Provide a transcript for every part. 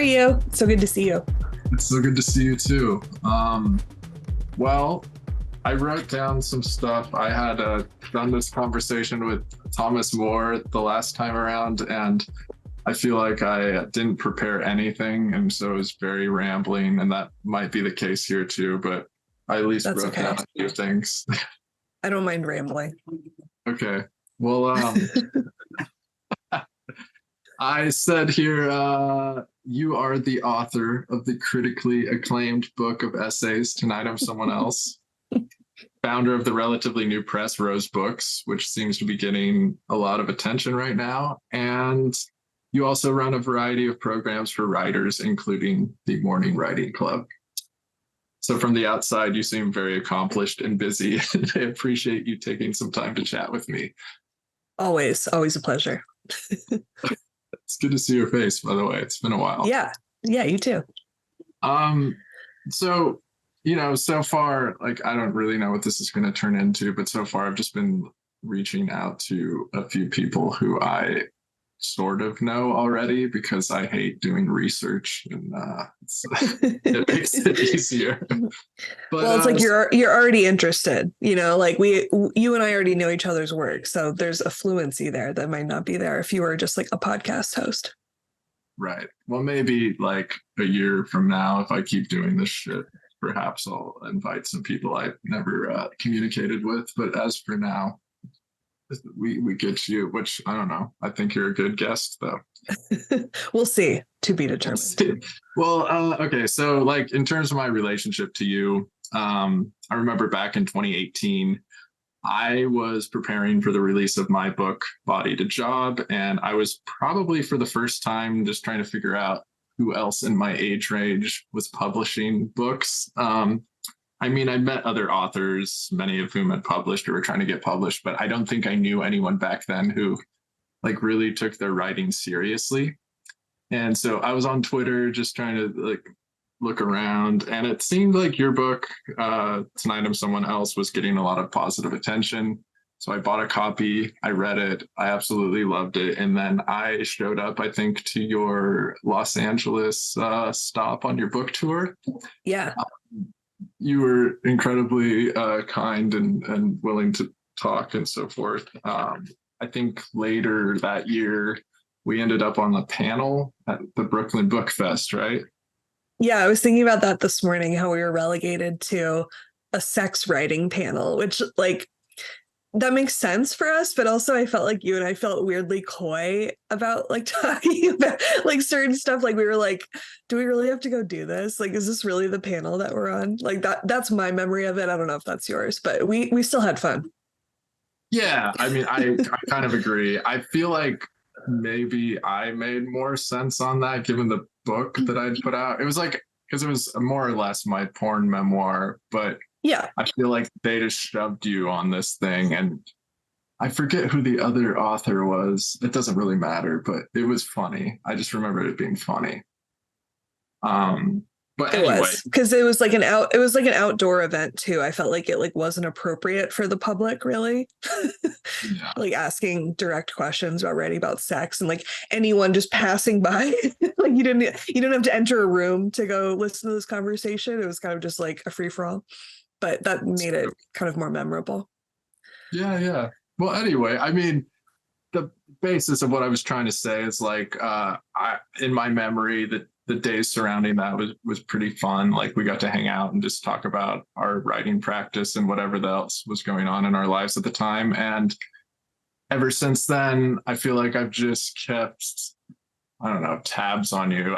you? It's so good to see you. It's so good to see you too. Well, I wrote down some stuff. I had done this conversation with Thomas More the last time around, and I feel like I didn't prepare anything, and so it was very rambling, and that might be the case here too, but I at least wrote down a few things. I don't mind rambling. Okay. Well, I said here, you are the author of the critically acclaimed book of essays, Tonight I'm Someone Else, founder of the relatively new press, Rose Books, which seems to be getting a lot of attention right now. And you also run a variety of programs for writers, including the Morning Writing Club. So from the outside, you seem very accomplished and busy. I appreciate you taking some time to chat with me. Always a pleasure. It's good to see your face, by the way. It's been a while. Yeah, you too. So, so far, like, I don't really know what this is going to turn into, but so far I've just been reaching out to a few people who I sort of know already because I hate doing research, and it makes it easier. But, well, it's like you're already interested, like you and I already know each other's work, so there's a fluency there that might not be there if you were just like a podcast host. Right. Well, maybe like a year from now, if I keep doing this shit, perhaps I'll invite some people I've never communicated with. But as for now, we get you, which I don't know. I think you're a good guest, though. We'll see. To be determined. Well, okay. So, like, in terms of my relationship to you, I remember back in 2018, I was preparing for the release of my book, Body to Job, and I was probably for the first time just trying to figure out who else in my age range was publishing books. I mean, I met other authors, many of whom had published or were trying to get published, but I don't think I knew anyone back then who like really took their writing seriously. And so I was on Twitter just trying to like look around, and it seemed like your book, Tonight I'm Someone Else, was getting a lot of positive attention. So I bought a copy, I read it, I absolutely loved it. And then I showed up, I think, to your Los Angeles stop on your book tour. Yeah. You were incredibly kind and willing to talk and so forth. I think later that year, we ended up on the panel at the Brooklyn Book Fest, right? Yeah, I was thinking about that this morning, how we were relegated to a sex writing panel, which like that makes sense for us, but also I felt like you and I felt weirdly coy about like talking about like certain stuff. Like we were like, do we really have to go do this? Like, is this really the panel that we're on? Like that's my memory of it. I don't know if that's yours, but we still had fun. Yeah, I mean, I kind of agree. I feel like maybe I made more sense on that given the book that I'd put out. It was like, because it was more or less my porn memoir, but yeah, I feel like they just shoved you on this thing, and I forget who the other author was. It doesn't really matter, but it was funny. I just remember it being funny. But anyway, it was because it was like an outdoor event too. I felt like it like wasn't appropriate for the public, really. Yeah. Like asking direct questions about writing about sex and like anyone just passing by. Like you didn't have to enter a room to go listen to this conversation. It was kind of just like a free for all. But that made it kind of more memorable. Yeah. Well, anyway, I mean, the basis of what I was trying to say is like, in my memory, the days surrounding that was pretty fun. Like we got to hang out and just talk about our writing practice and whatever else was going on in our lives at the time. And ever since then, I feel like I've just kept, I don't know, tabs on you.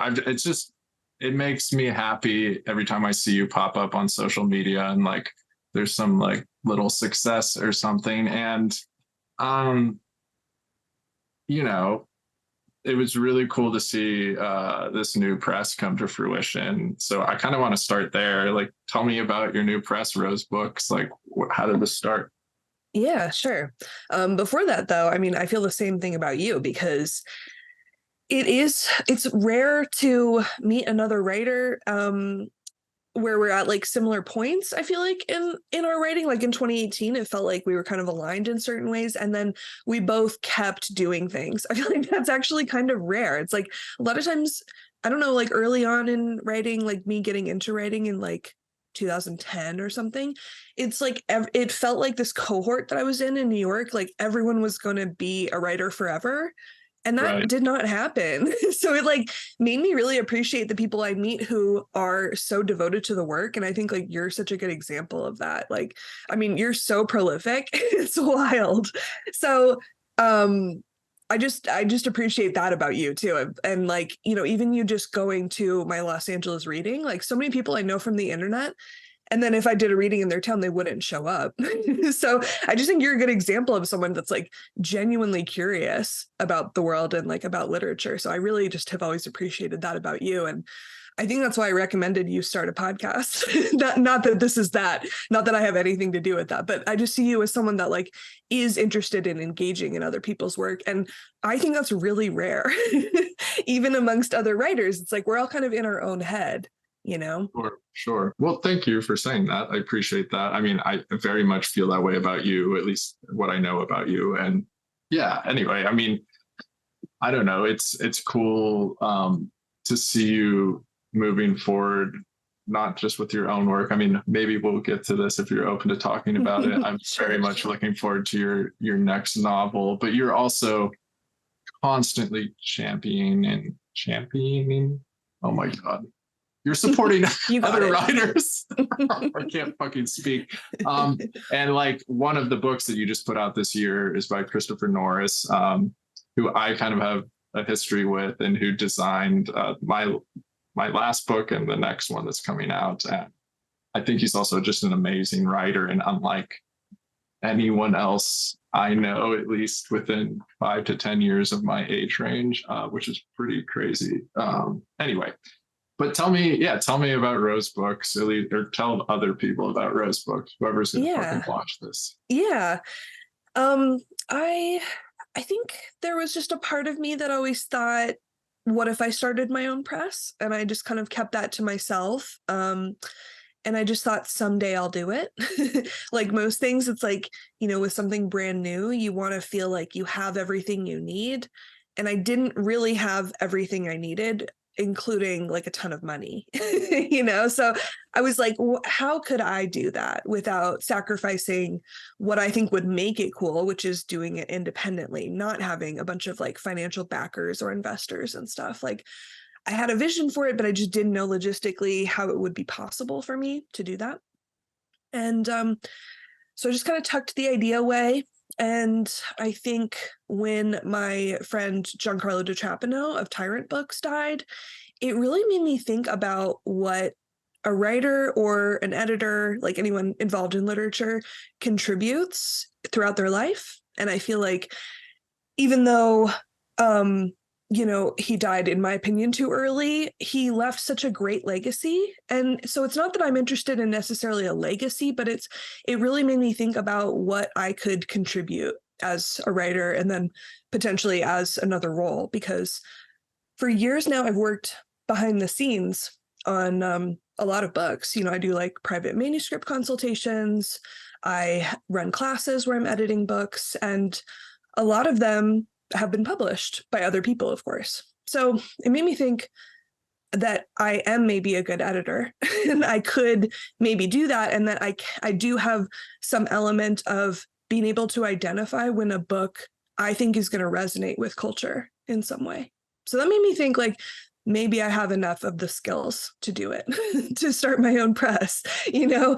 It makes me happy every time I see you pop up on social media and like there's some like little success or something. And, it was really cool to see this new press come to fruition. So I kind of want to start there. Like, tell me about your new press, Rose Books. Like, how did this start? Yeah, sure. Before that, though, I mean, I feel the same thing about you because it's rare to meet another writer where we're at like similar points. I feel like in our writing, like in 2018, it felt like we were kind of aligned in certain ways, and then we both kept doing things. I feel like that's actually kind of rare. It's like a lot of times I don't know, like early on in writing, like me getting into writing in like 2010 or something, it's like it felt like this cohort that I was in New York, like everyone was going to be a writer forever. And that Right. did not happen. So it like made me really appreciate the people I meet who are so devoted to the work. And I think like you're such a good example of that. Like, I mean, you're so prolific. It's wild. So I just appreciate that about you too. And like, you know, even you just going to my Los Angeles reading, like so many people I know from the internet. And then if I did a reading in their town, they wouldn't show up. So I just think you're a good example of someone that's like genuinely curious about the world and like about literature. So I really just have always appreciated that about you. And I think that's why I recommended you start a podcast. Not that this is that, not that I have anything to do with that, but I just see you as someone that like is interested in engaging in other people's work. And I think that's really rare, even amongst other writers. It's like we're all kind of in our own head, you know? Sure, sure. Well, thank you for saying that. I appreciate that. I mean, I very much feel that way about you, at least what I know about you. And yeah, anyway, I mean, I don't know. It's cool to see you moving forward, not just with your own work. I mean, maybe we'll get to this if you're open to talking about it. I'm Sure. very much looking forward to your next novel, but you're also constantly championing. Oh my God. You're supporting You got other it. writers. I can't fucking speak. And like one of the books that you just put out this year is by Christopher Norris, who I kind of have a history with and who designed my last book and the next one that's coming out. And I think he's also just an amazing writer, and unlike anyone else I know, at least within 5 to 10 years of my age range, which is pretty crazy. Anyway, but tell me about Rose Books, or tell other people about Rose Books, whoever's gonna fucking watch this. Yeah. Um, I think there was just a part of me that always thought, what if I started my own press? And I just kind of kept that to myself. And I just thought someday I'll do it. Like most things, it's like, you know, with something brand new, you want to feel like you have everything you need. And I didn't really have everything I needed, including like a ton of money, you know? So I was like, how could I do that without sacrificing what I think would make it cool, which is doing it independently, not having a bunch of like financial backers or investors and stuff. Like I had a vision for it, but I just didn't know logistically how it would be possible for me to do that. And so I just kind of tucked the idea away. And I think when my friend Giancarlo Di Trapano of Tyrant Books died, it really made me think about what a writer or an editor, like anyone involved in literature, contributes throughout their life. And I feel like even though you know, he died, in my opinion, too early, he left such a great legacy. And so it's not that I'm interested in necessarily a legacy, but it really made me think about what I could contribute as a writer and then potentially as another role. Because for years now, I've worked behind the scenes on a lot of books. You know, I do like private manuscript consultations. I run classes where I'm editing books, and a lot of them have been published by other people, of course. So it made me think that I am maybe a good editor and I could maybe do that. And that I do have some element of being able to identify when a book I think is going to resonate with culture in some way. So that made me think like, maybe I have enough of the skills to do it, to start my own press, you know,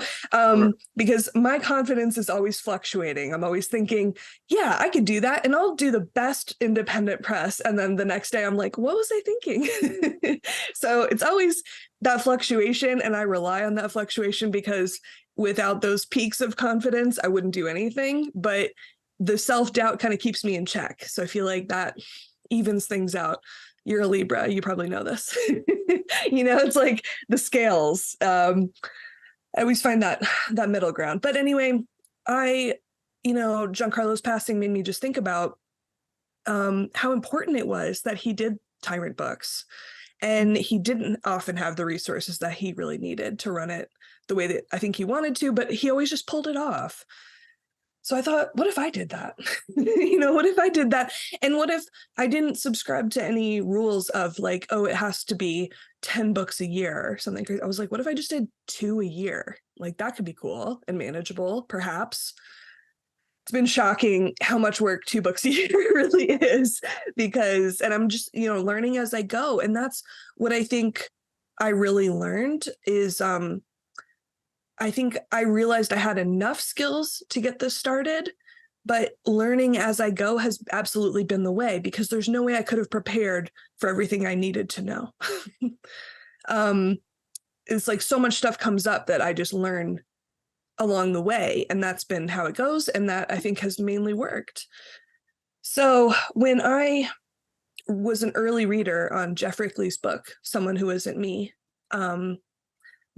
because my confidence is always fluctuating. I'm always thinking, yeah, I could do that. And I'll do the best independent press. And then the next day I'm like, what was I thinking? So it's always that fluctuation. And I rely on that fluctuation because without those peaks of confidence, I wouldn't do anything. But the self-doubt kind of keeps me in check. So I feel like that evens things out. You're a Libra, you probably know this. You know, it's like the scales. I always find that middle ground. But anyway, Giancarlo's passing made me just think about how important it was that he did Tyrant Books. And he didn't often have the resources that he really needed to run it the way that I think he wanted to, but he always just pulled it off. So I thought, what if I did that? You know, what if I did that? And what if I didn't subscribe to any rules of like, oh, it has to be 10 books a year or something crazy. I was like, what if I just did 2 a year? Like that could be cool and manageable, perhaps. It's been shocking how much work 2 books a year really is, because, and I'm just, you know, learning as I go. And that's what I think I really learned is I think I realized I had enough skills to get this started, but learning as I go has absolutely been the way, because there's no way I could have prepared for everything I needed to know. um, it's like so much stuff comes up that I just learn along the way, and that's been how it goes, and that I think has mainly worked. So when I was an early reader on Jeff Rickley's book, Someone Who Isn't Me,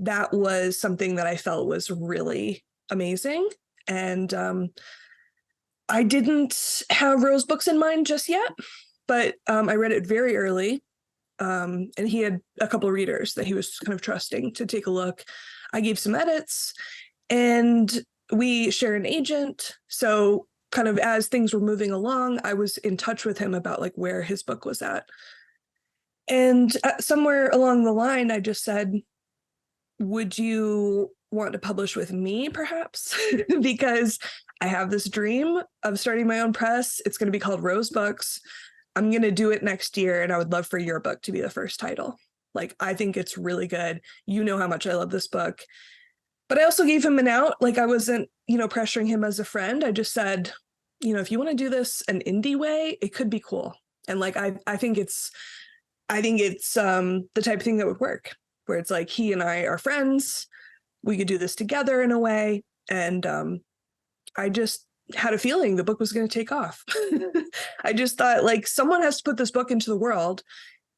that was something that I felt was really amazing. And I didn't have Rose books in mind just yet, but I read it very early. And he had a couple of readers that he was kind of trusting to take a look. I gave some edits, and we share an agent. So kind of as things were moving along, I was in touch with him about like where his book was at. And somewhere along the line, I just said, would you want to publish with me, perhaps? Because I have this dream of starting my own press. It's going to be called Rose Books. I'm going to do it next year, and I would love for your book to be the first title. Like, I think it's really good. You know how much I love this book. But I also gave him an out. Like, I wasn't, you know, pressuring him as a friend. I just said, you know, if you want to do this an indie way, it could be cool. And like, I think it's the type of thing that would work, where it's like he and I are friends. We could do this together in a way. And I just had a feeling the book was going to take off. I just thought, like, someone has to put this book into the world.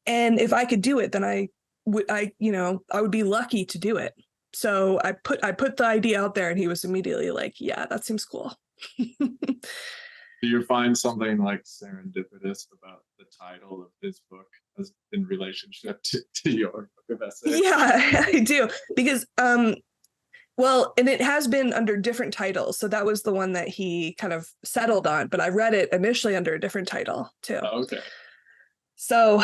And if I could do it, then I would be lucky to do it. So I put the idea out there, and he was immediately like, yeah, that seems cool. Do you find something like serendipitous about the title of his book as in relationship to your book of essays? Yeah, I do. Because well, and it has been under different titles. So that was the one that he kind of settled on, but I read it initially under a different title too. Oh, okay. So,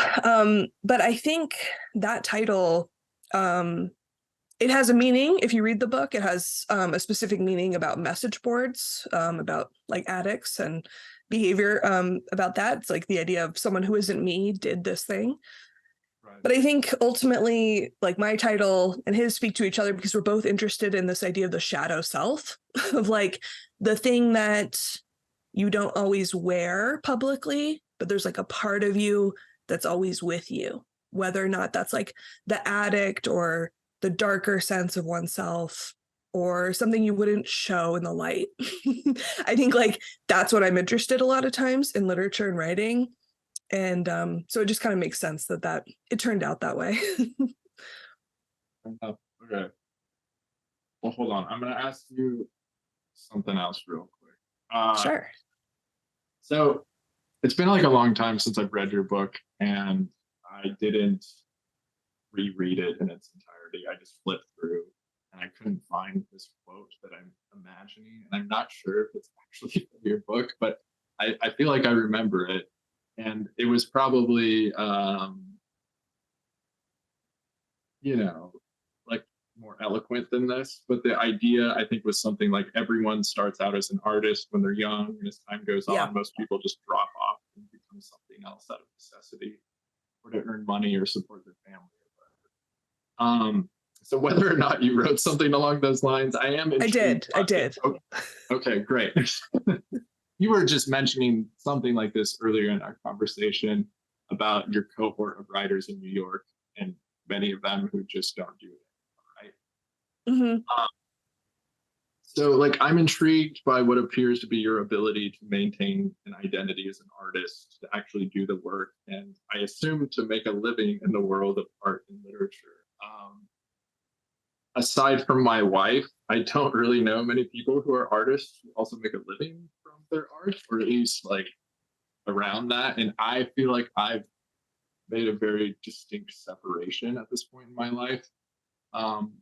but I think that title, it has a meaning. If you read the book, it has a specific meaning about message boards, about like addicts and behavior, about that. It's like the idea of someone who isn't me did this thing. Right. But I think ultimately, like, my title and his speak to each other, because we're both interested in this idea of the shadow self, of like the thing that you don't always wear publicly, but there's like a part of you that's always with you, whether or not that's like the addict or the darker sense of oneself or something you wouldn't show in the light. I think like that's what I'm interested a lot of times in literature and writing. And so it just kind of makes sense that it turned out that way. Okay. Well, hold on. I'm going to ask you something else real quick. Sure. So it's been like a long time since I've read your book, and I didn't reread it in its entirety. I just flipped through, and I couldn't find this quote that I'm imagining. And I'm not sure if it's actually from your book, but I feel like I remember it. And it was probably, like more eloquent than this. But the idea, I think, was something like everyone starts out as an artist when they're young, and as time goes Yeah. on, most people just drop off and become something else out of necessity, or to earn money or support their family or whatever. So whether or not you wrote something along those lines, I am intrigued. I did. Okay, great. You were just mentioning something like this earlier in our conversation about your cohort of writers in New York, and many of them who just don't do it, right? Mm-hmm. So, like, I'm intrigued by what appears to be your ability to maintain an identity as an artist, to actually do the work, and I assume to make a living in the world of art and literature. Aside from my wife, I don't really know many people who are artists who also make a living from their art, or at least like around that. And I feel like I've made a very distinct separation at this point in my life,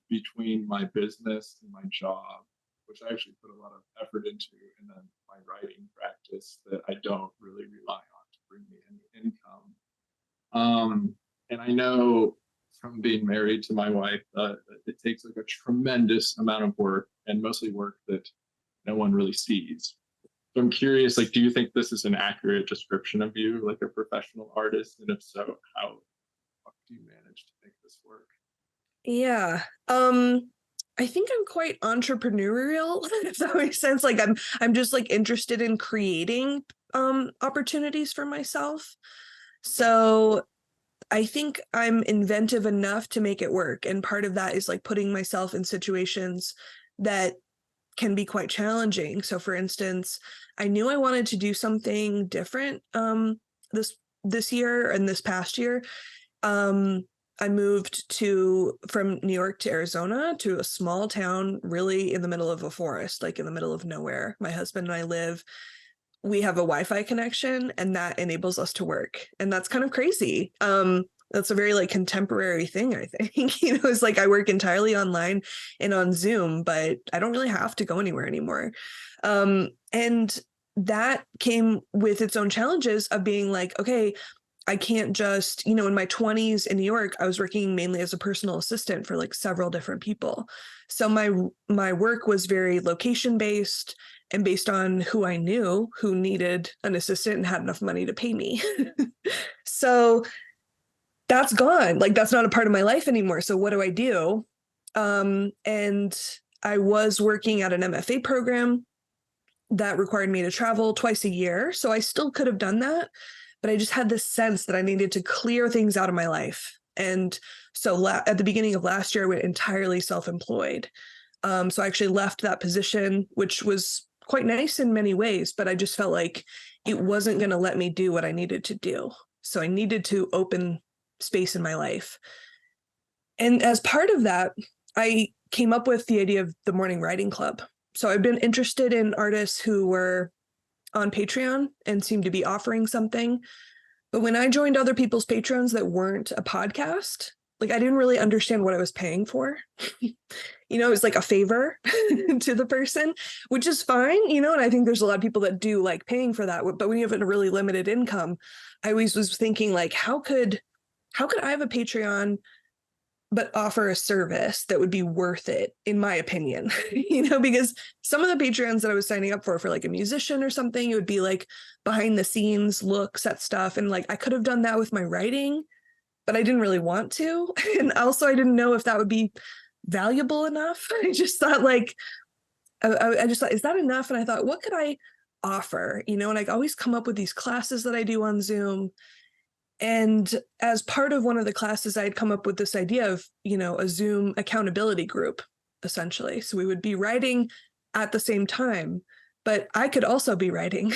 between my business and my job, which I actually put a lot of effort into, and then practice that I don't really rely on to bring me any income. And I know from being married to my wife, it takes like a tremendous amount of work, and mostly work that no one really sees. So I'm curious, like, do you think this is an accurate description of you, like a professional artist? And if so, how do you manage to make this work? Yeah. I think I'm quite entrepreneurial, if that makes sense. Like I'm just like interested in creating opportunities for myself. So I think I'm inventive enough to make it work. And part of that is like putting myself in situations that can be quite challenging. So for instance, I knew I wanted to do something different this this year and this past year. Um I moved to from New York to Arizona, to a small town really in the middle of a forest, like in the middle of nowhere. My husband and I live, we have a Wi-Fi connection, and that enables us to work. And that's kind of crazy. That's a very like contemporary thing, I think. It's like I work entirely online and on Zoom, but I don't really have to go anywhere anymore. And that came with its own challenges of being like, okay, I can't just, in my 20s in New York, I was working mainly as a personal assistant for like several different people. So my work was very location based and based on who I knew who needed an assistant and had enough money to pay me. So that's gone. Like that's not a part of my life anymore. So what do I do? And I was working at an MFA program that required me to travel twice a year. So I still could have done that, but I just had this sense that I needed to clear things out of my life. And so at the beginning of last year, I went entirely self-employed. So I actually left that position, which was quite nice in many ways, but I just felt like it wasn't going to let me do what I needed to do. So I needed to open space in my life. And as part of that, I came up with the idea of the morning writing club. So I've been interested in artists who were on Patreon and seemed to be offering something. But when I joined other people's Patreons that weren't a podcast, like I didn't really understand what I was paying for. It was like a favor to the person, which is fine, and I think there's a lot of people that do like paying for that. But when you have a really limited income, I always was thinking like, how could I have a Patreon but offer a service that would be worth it, in my opinion? Because some of the Patreons that I was signing up for like a musician or something, it would be like behind the scenes looks at stuff. And like, I could have done that with my writing, but I didn't really want to. And also I didn't know if that would be valuable enough. I just thought like, I just thought, is that enough? And I thought, what could I offer? And I always come up with these classes that I do on Zoom. And as part of one of the classes, I had come up with this idea of, a Zoom accountability group, essentially. So we would be writing at the same time, but I could also be writing.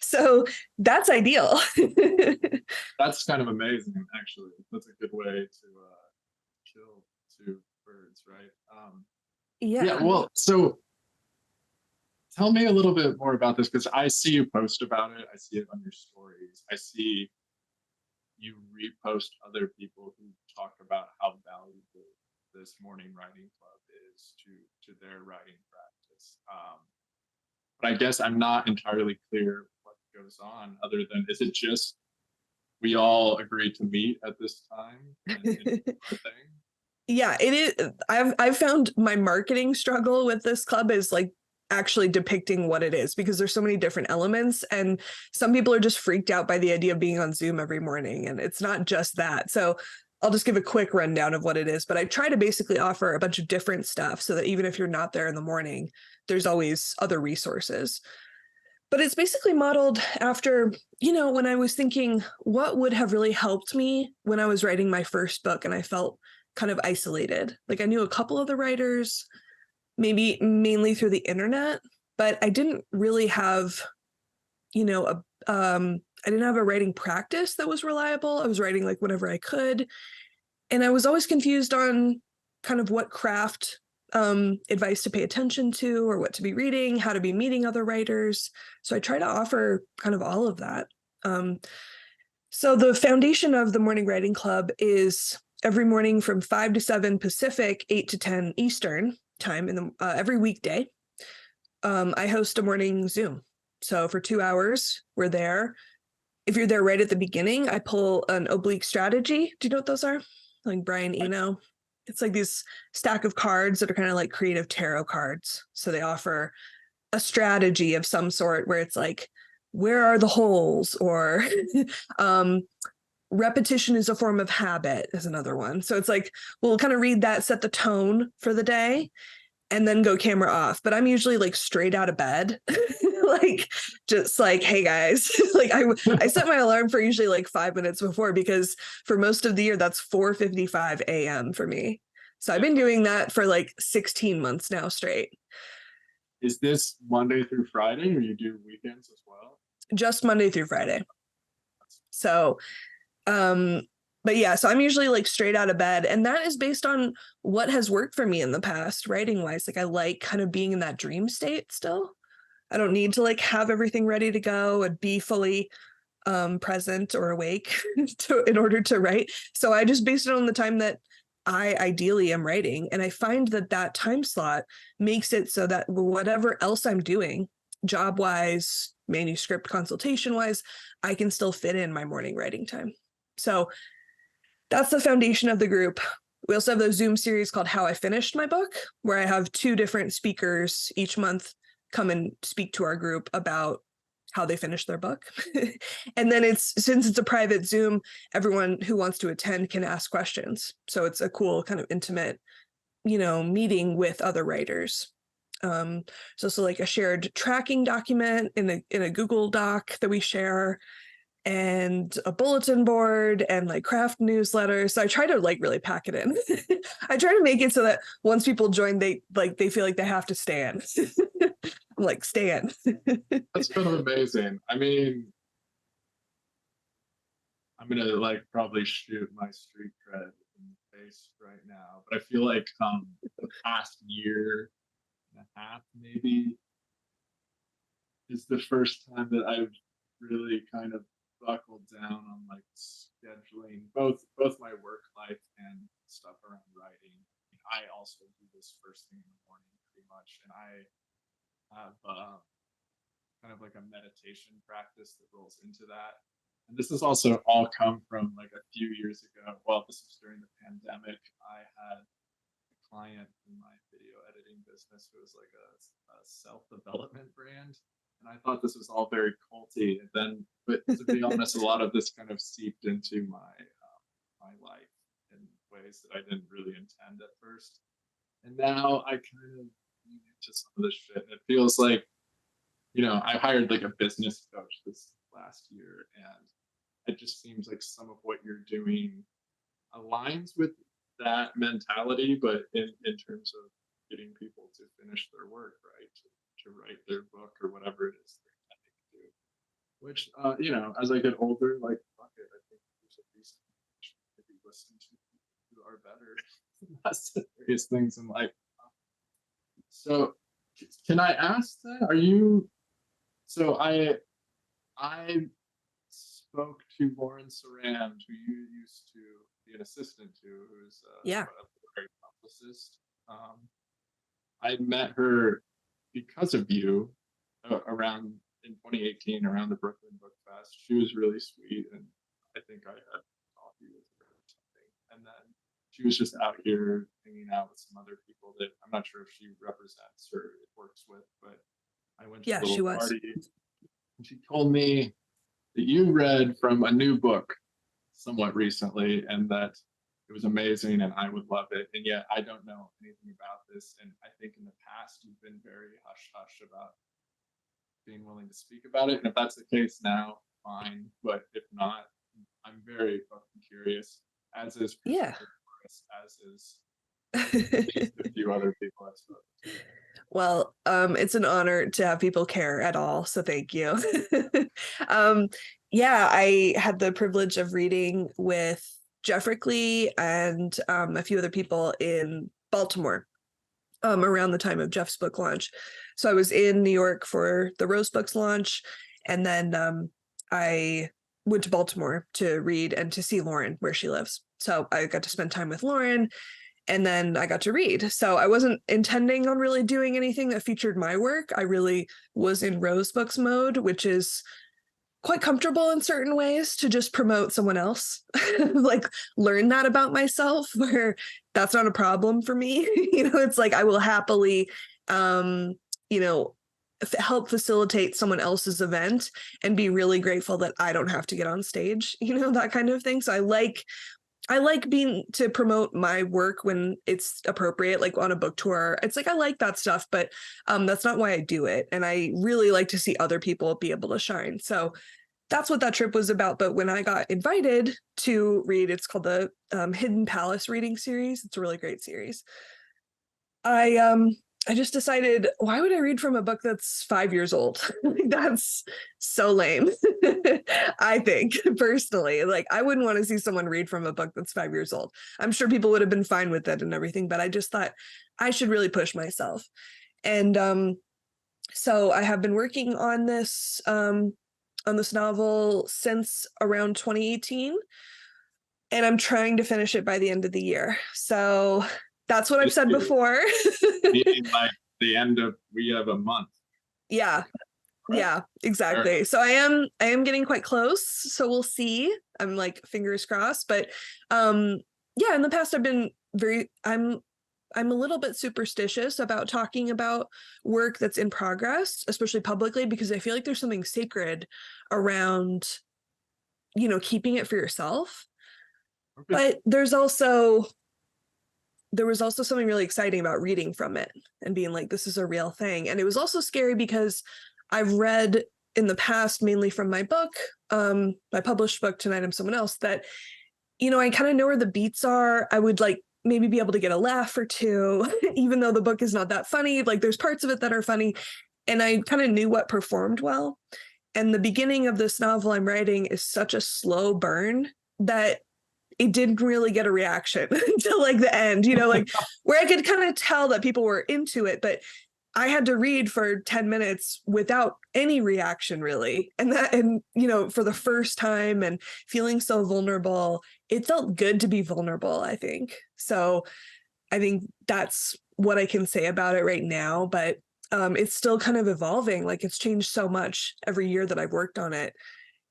So that's ideal. That's kind of amazing, actually. That's a good way to kill two birds, right? Yeah, well, so tell me a little bit more about this, because I see you post about it. I see it on your stories. I see you repost other people who talk about how valuable this morning writing club is to their writing practice. But I guess I'm not entirely clear what goes on, other than, is it just we all agreed to meet at this time and thing? Yeah, it is. I've found my marketing struggle with this club is like actually depicting what it is, because there's so many different elements, and some people are just freaked out by the idea of being on Zoom every morning, and it's not just that. So I'll just give a quick rundown of what it is, but I try to basically offer a bunch of different stuff so that even if you're not there in the morning, there's always other resources. But it's basically modeled after, when I was thinking what would have really helped me when I was writing my first book and I felt kind of isolated. Like I knew a couple of the writers, maybe mainly through the internet, but I didn't really have, I didn't have a writing practice that was reliable. I was writing like whenever I could. And I was always confused on kind of what craft advice to pay attention to, or what to be reading, how to be meeting other writers. So I try to offer kind of all of that. So the foundation of the Morning Writing Club is every morning from 5 to 7 Pacific, 8 to 10 Eastern time in the every weekday. I host a morning Zoom. So for 2 hours, we're there. If you're there right at the beginning, I pull an oblique strategy. Do you know what those are? Like Brian Eno. It's like this stack of cards that are kind of like creative tarot cards. So they offer a strategy of some sort where it's like, where are the holes? Or repetition is a form of habit is another one. So it's like, we'll kind of read that, set the tone for the day, and then go camera off. But I'm usually like straight out of bed, like just like, hey guys, like I set my alarm for usually like 5 minutes before, because for most of the year that's 4:55 a.m. for me. So I've been doing that for like 16 months now straight. Is this Monday through Friday, or you do weekends as well? Just Monday through Friday. So but yeah, so I'm usually like straight out of bed, and that is based on what has worked for me in the past, writing wise. Like I like kind of being in that dream state still. I don't need to like have everything ready to go and be fully present or awake in order to write. So I just based it on the time that I ideally am writing, and I find that that time slot makes it so that whatever else I'm doing, job wise, manuscript consultation wise, I can still fit in my morning writing time. So that's the foundation of the group. We also have the Zoom series called How I Finished My Book, where I have 2 different speakers each month come and speak to our group about how they finished their book. And then since it's a private Zoom, everyone who wants to attend can ask questions. So it's a cool kind of intimate, meeting with other writers. There's also like a shared tracking document in a Google Doc that we share, and a bulletin board and like craft newsletters. So I try to like really pack it in. I try to make it so that once people join, they feel like they have to stand. I'm like, stand. That's kind of amazing. I mean, I'm gonna like probably shoot my street cred in the face right now, but I feel like the past year and a half maybe is the first time that I've really kind of buckled down on like scheduling both my work life and stuff around writing. I also do this first thing in the morning pretty much, and I have kind of like a meditation practice that rolls into that. And this has also all come from like a few years ago. Well, this was during the pandemic. I had a client in my video editing business who was like a self-development brand. And I thought this was all very culty. And then, but to be honest, a lot of this kind of seeped into my life in ways that I didn't really intend at first. And now I kind of lean into some of this shit. It feels like, I hired like a business coach this last year, and it just seems like some of what you're doing aligns with that mentality, but in terms of getting people to finish their work, right? To write their book or whatever it is they're intending to do. Which, as I get older, like, fuck it, I think there's a reason to be listened to people who are better. That's the various things in life. So, can I ask that? So I spoke to Lauren Sarand, who you used to be an assistant to, who's Yeah. a very publicist. I met her because of you around in 2018 around the Brooklyn Book Fest. She was really sweet, and I think I had coffee with her or something. And then she was just out here hanging out with some other people that I'm not sure if she represents or works with, but I went to Yeah, a she little was. party, and she told me that you read from a new book somewhat recently, and that it was amazing and I would love it. And yet I don't know anything about this. And I think in the past you've been very hush hush about being willing to speak about it. And if that's the case now, fine. But if not, I'm very fucking curious, as is Yeah. as is at least a few other people I've spoken to. Well, it's an honor to have people care at all, so thank you. Yeah, I had the privilege of reading with Jeff Rickley and a few other people in Baltimore around the time of Jeff's book launch. So I was in New York for the Rose Books launch, and then I went to Baltimore to read and to see Lauren where she lives. So I got to spend time with Lauren, And then I got to read. So I wasn't intending on really doing anything that featured my work. I really was in Rose Books mode, which is quite comfortable in certain ways to just promote someone else, like learn that about myself, where that's not a problem for me. It's like I will happily, um, you know, help facilitate someone else's event and be really grateful that I don't have to get on stage, that kind of thing. So I like being to promote my work when it's appropriate, like on a book tour. It's like I like that stuff, but that's not why I do it. And I really like to see other people be able to shine. So that's what that trip was about. But when I got invited to read, it's called the Hidden Palace reading series. It's a really great series. I just decided, why would I read from a book that's 5 years old? Like, that's so lame. I think personally, like I wouldn't want to see someone read from a book that's 5 years old. I'm sure people would have been fine with it and everything, but I just thought I should really push myself. And so I have been working on this novel since around 2018, and I'm trying to finish it by the end of the year. So that's what I've said before. Meaning like the end of, we have a month. Yeah. Right? Yeah, exactly. So I am getting quite close. So we'll see. I'm like fingers crossed. But yeah, in the past I've been I'm a little bit superstitious about talking about work that's in progress, especially publicly, because I feel like there's something sacred around, keeping it for yourself. Okay. But there was also something really exciting about reading from it and being like, this is a real thing. And it was also scary because I've read in the past, mainly from my book, my published book, Tonight I'm Someone Else, that, I kind of know where the beats are. I would like maybe be able to get a laugh or two, even though the book is not that funny. Like there's parts of it that are funny. And I kind of knew what performed well. And the beginning of this novel I'm writing is such a slow burn that it didn't really get a reaction until like the end, like where I could kind of tell that people were into it, but I had to read for 10 minutes without any reaction really. And for the first time and feeling so vulnerable, it felt good to be vulnerable, I think. So I think that's what I can say about it right now, but it's still kind of evolving. Like it's changed so much every year that I've worked on it.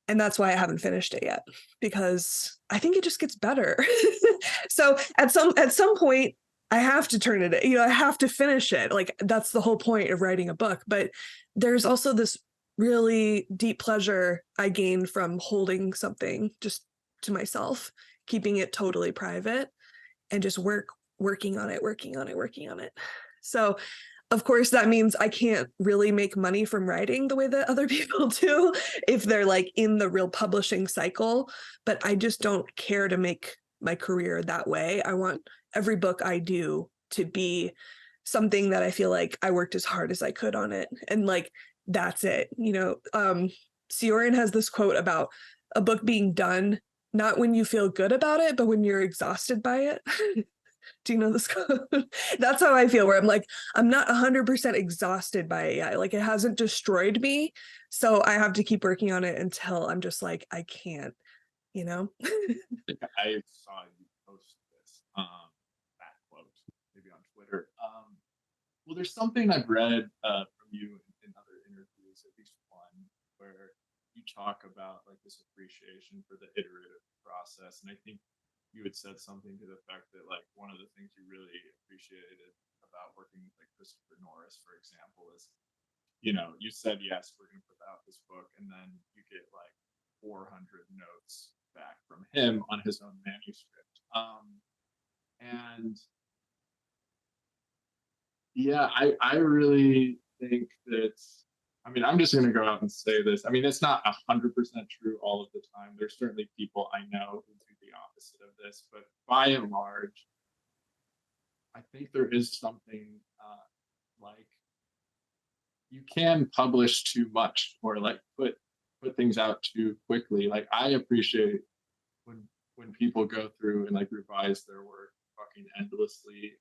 And that's why I haven't finished it yet, because I think it just gets better. So at some point, I have to turn it, I have to finish it. Like that's the whole point of writing a book. But there's also this really deep pleasure I gain from holding something just to myself, keeping it totally private, and just working on it, working on it, working on it. So of course, that means I can't really make money from writing the way that other people do if they're like in the real publishing cycle. But I just don't care to make my career that way. I want every book I do to be something that I feel like I worked as hard as I could on it. And like, that's it. Sioran has this quote about a book being done, not when you feel good about it, but when you're exhausted by it. Do you know this quote? That's how I feel, where I'm like, I'm not 100% exhausted by AI. Like it hasn't destroyed me. So I have to keep working on it until I'm just like, I can't, you know? I saw you post this, that quote, maybe on Twitter. Well, there's something I've read from you in other interviews, at least one, where you talk about like this appreciation for the iterative process. And I think you had said something to the effect that like one of the things you really appreciated about working with like Christopher Norris, for example, is you said yes, we're going to put out this book, and then you get like 400 notes back from him on his own manuscript. And yeah, I really think that, I mean, I'm just going to go out and say this. I mean, it's not 100% true all of the time. There's certainly people I know who do the opposite of this, but by and large, I think there is something like you can publish too much or like put things out too quickly. Like I appreciate when people go through and like revise their work fucking endlessly.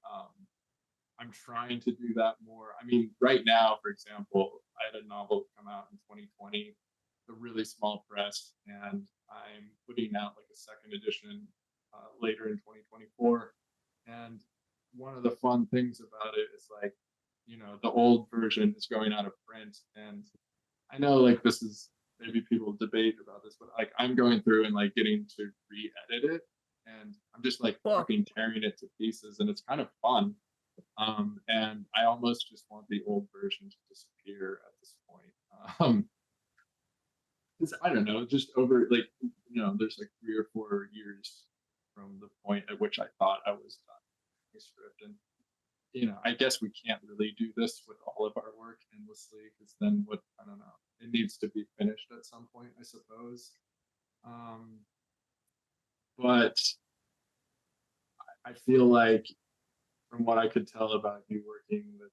I'm trying to do that more. I mean, right now, for example, I had a novel come out in 2020, a really small press, and I'm putting out like a second edition later in 2024. And one of the fun things about it is like, the old version is going out of print, and I know like this is maybe people debate about this, but like I'm going through and like getting to re-edit it, and I'm just like Well, fucking tearing it to pieces, and it's kind of fun. And I almost just want the old version to disappear at this point. 'Cause I don't know, just over like, there's like 3 or 4 years from the point at which I thought I was done with the script. And, I guess we can't really do this with all of our work endlessly, because then I don't know, it needs to be finished at some point, I suppose. Um, but I feel like from what I could tell about you working with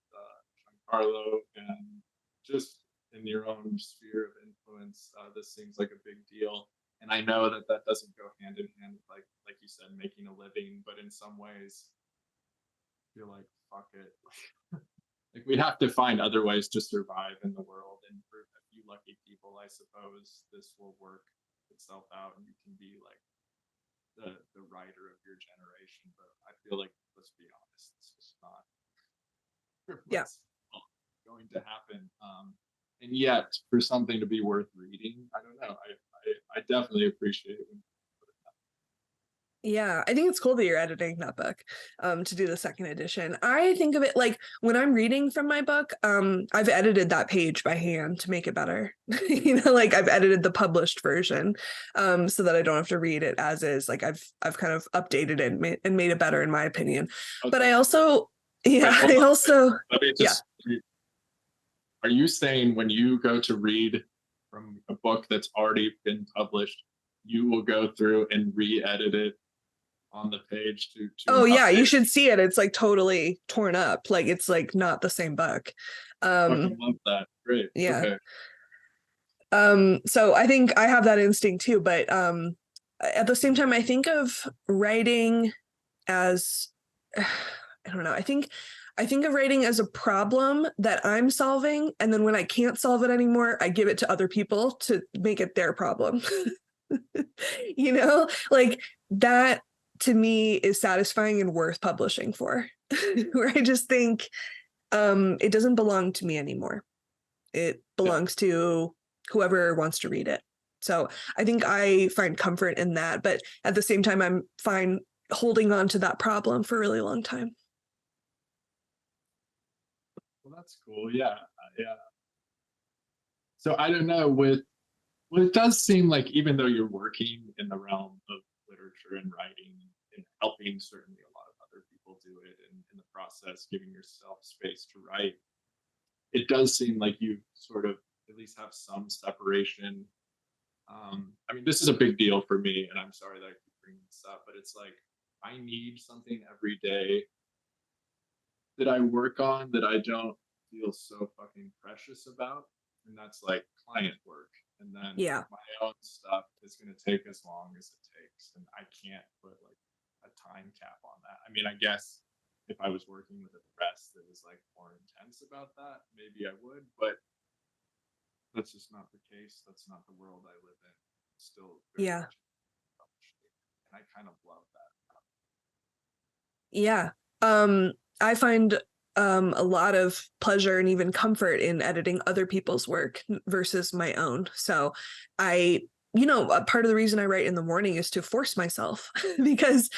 Giancarlo and just in your own sphere of influence, this seems like a big deal. And I know that that doesn't go hand in hand with like you said, making a living, but in some ways, I feel like fuck it. Like we have to find other ways to survive in the world, and for a few lucky people, I suppose this will work itself out, and you can be like the writer of your generation. But I feel like, let's be honest, this is not yeah. what's going to happen. And yet, for something to be worth reading, I don't know. I definitely appreciate it when you put it Yeah, I think it's cool that you're editing that book to do the second edition. I think of it like when I'm reading from my book, I've edited that page by hand to make it better. Like I've edited the published version so that I don't have to read it as is. Like I've kind of updated it and made it better in my opinion. up. But Okay. I also, yeah, Wait, hold I on. also, Let me yeah. just. Are you saying when you go to read from a book that's already been published, you will go through and re-edit it on the page to Oh yeah, you update? should see it. It's like totally torn up. Like it's like not the same book. Fucking love that. Great. Yeah. Okay. So I think I have that instinct too, but at the same time I think of writing as I don't know, I think of writing as a problem that I'm solving, and then when I can't solve it anymore, I give it to other people to make it their problem. Like that to me is satisfying and worth publishing for. Where I just think it doesn't belong to me anymore. It Yeah. belongs to whoever wants to read it. So I think I find comfort in that, but at the same time, I'm fine holding on to that problem for a really long time. Well, that's cool. Yeah. Yeah. So I don't know. Well, it does seem like even though you're working in the realm of literature and writing and helping certainly a lot of other people do it, and in the process giving yourself space to write, it does seem like you sort of at least have some separation. I mean, this is a big deal for me, and I'm sorry that I keep bringing this up, but it's like I need something every day that I work on that I don't feel so fucking precious about, and that's like client work. And then Yeah. my own stuff is going to take as long as it takes, and I can't put like a time cap on that. I mean, I guess if I was working with a press that was like more intense about that, maybe I would, but that's just not the case. That's not the world I live in. It's still very Yeah. much publishing, and I kind of love that. Yeah. I find a lot of pleasure and even comfort in editing other people's work versus my own. So a part of the reason I write in the morning is to force myself because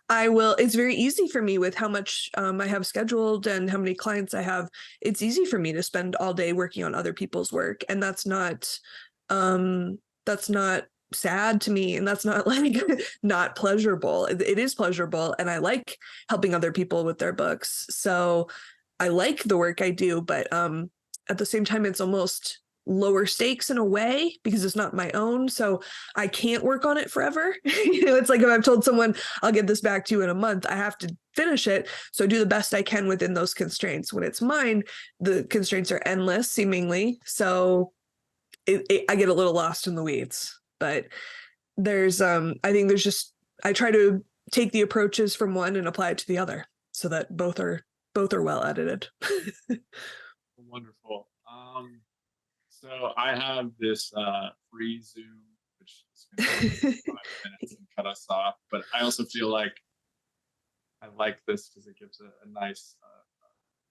it's very easy for me with how much I have scheduled and how many clients I have. It's easy for me to spend all day working on other people's work. And that's not sad to me, and that's not like not pleasurable. It is pleasurable, and I like helping other people with their books, so I like the work I do, but at the same time it's almost lower stakes in a way because it's not my own, so I can't work on it forever. It's like if I've told someone I'll get this back to you in a month, I have to finish it, so I do the best I can within those constraints. When it's mine, the constraints are endless seemingly, so I get a little lost in the weeds. But I think I try to take the approaches from one and apply it to the other so that both are well edited. Wonderful. So I have this free Zoom, which is going to take 5 minutes and cut us off. But I also feel like I like this because it gives a nice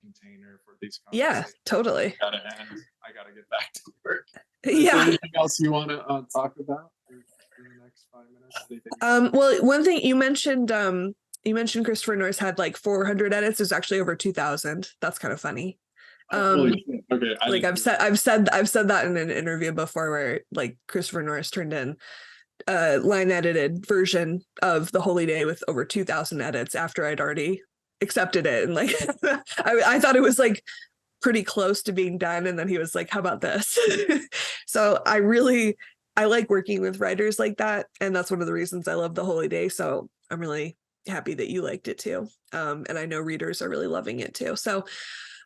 container for these Yeah, conversations. totally. Gotta end. I gotta get back to work. Is there Yeah. anything else you want to talk about in the next 5 minutes? Well, one thing you mentioned Christopher Norris had like 400 edits. There's actually over 2,000. That's kind of funny. Holy shit. Okay, like I've said that in an interview before, where like Christopher Norris turned in a line edited version of The Holy Day with over 2,000 edits after I'd already accepted it, and like I thought it was like pretty close to being done, and then he was like, how about this? So I like working with writers like that, and that's one of the reasons I love The Holy Day. So I'm really happy that you liked it too, and I know readers are really loving it too. So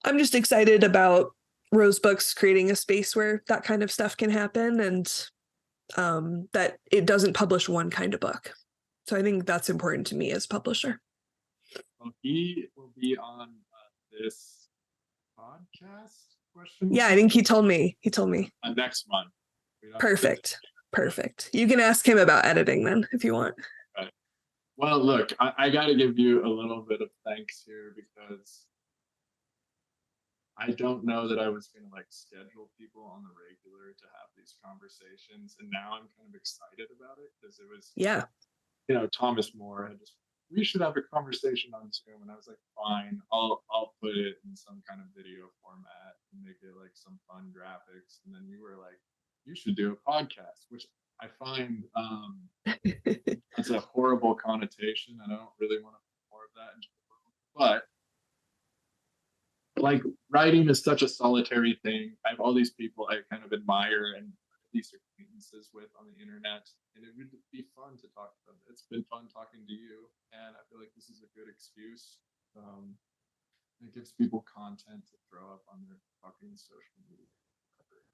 I'm just excited about Rose Books creating a space where that kind of stuff can happen, and that it doesn't publish one kind of book. So I think that's important to me as publisher. Well, he will be on this podcast question. Yeah, I think he told me. Next month. Perfect. You can ask him about editing then if you want. Right. Well, look, I got to give you a little bit of thanks here, because I don't know that I was going to like schedule people on the regular to have these conversations. And now I'm kind of excited about it, because it was, Thomas More had just, we should have a conversation on Zoom. And I was like, fine, I'll put it in some kind of video format and make it like some fun graphics. And then you were like, you should do a podcast, which I find that's a horrible connotation. And I don't really want to put more of that into the world. But like, writing is such a solitary thing. I have all these people I kind of admire and at least acquaintances with on the internet, and it would be fun to talk to them. It's been fun talking to you, and I feel like this is a good excuse. It gives people content to throw up on their fucking social media.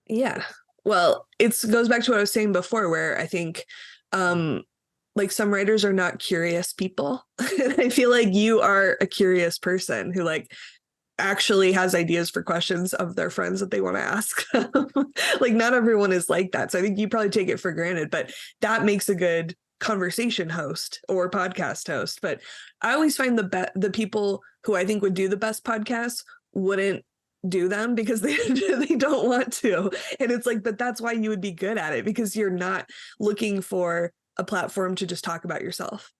Yeah. Well, it goes back to what I was saying before, where I think like some writers are not curious people. I feel like you are a curious person who like actually has ideas for questions of their friends that they want to ask. Like not everyone is like that. So I think you probably take it for granted, but that makes a good conversation host or podcast host. But I always find the people who I think would do the best podcasts wouldn't do them because they don't want to. And it's like, but that's why you would be good at it, because you're not looking for a platform to just talk about yourself.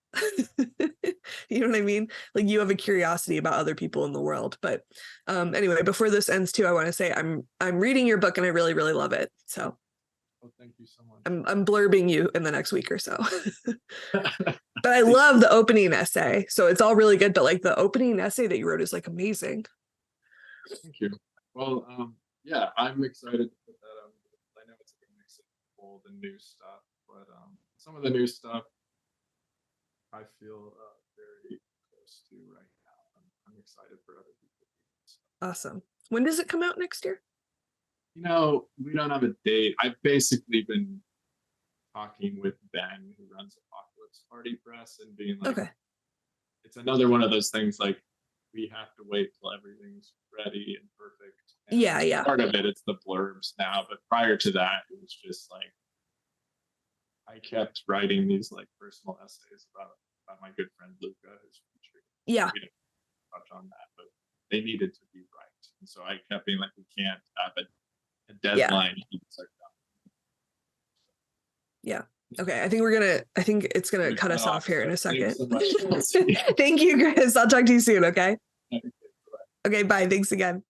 You know what I mean? Like you have a curiosity about other people in the world. But anyway, before this ends too, I want to say I'm reading your book and I really, really love it. So thank you so much. I'm blurbing you in the next week or so. But I love the opening essay. So it's all really good. But like the opening essay that you wrote is like amazing. Thank you. Well, yeah, I'm excited to put that out. I know it's a mix of old and new stuff, but some of the new stuff I feel very close to right now. I'm excited for other people. Awesome. When does it come out next year? We don't have a date. I've basically been talking with Ben, who runs Apocalypse Party Press, and being like, okay, it's another one of those things like we have to wait till everything's ready and perfect. And yeah. Part of it's the blurbs now, but prior to that, it was just like I kept writing these like personal essays about my good friend Luca, who's featured. Yeah. We didn't touch on that, but they needed to be right, and so I kept being like, we can't have a deadline. Yeah. Okay. I think it's gonna cut us off here in a second. So Thank you, Chris. I'll talk to you soon. Okay. Okay. Bye. Thanks again.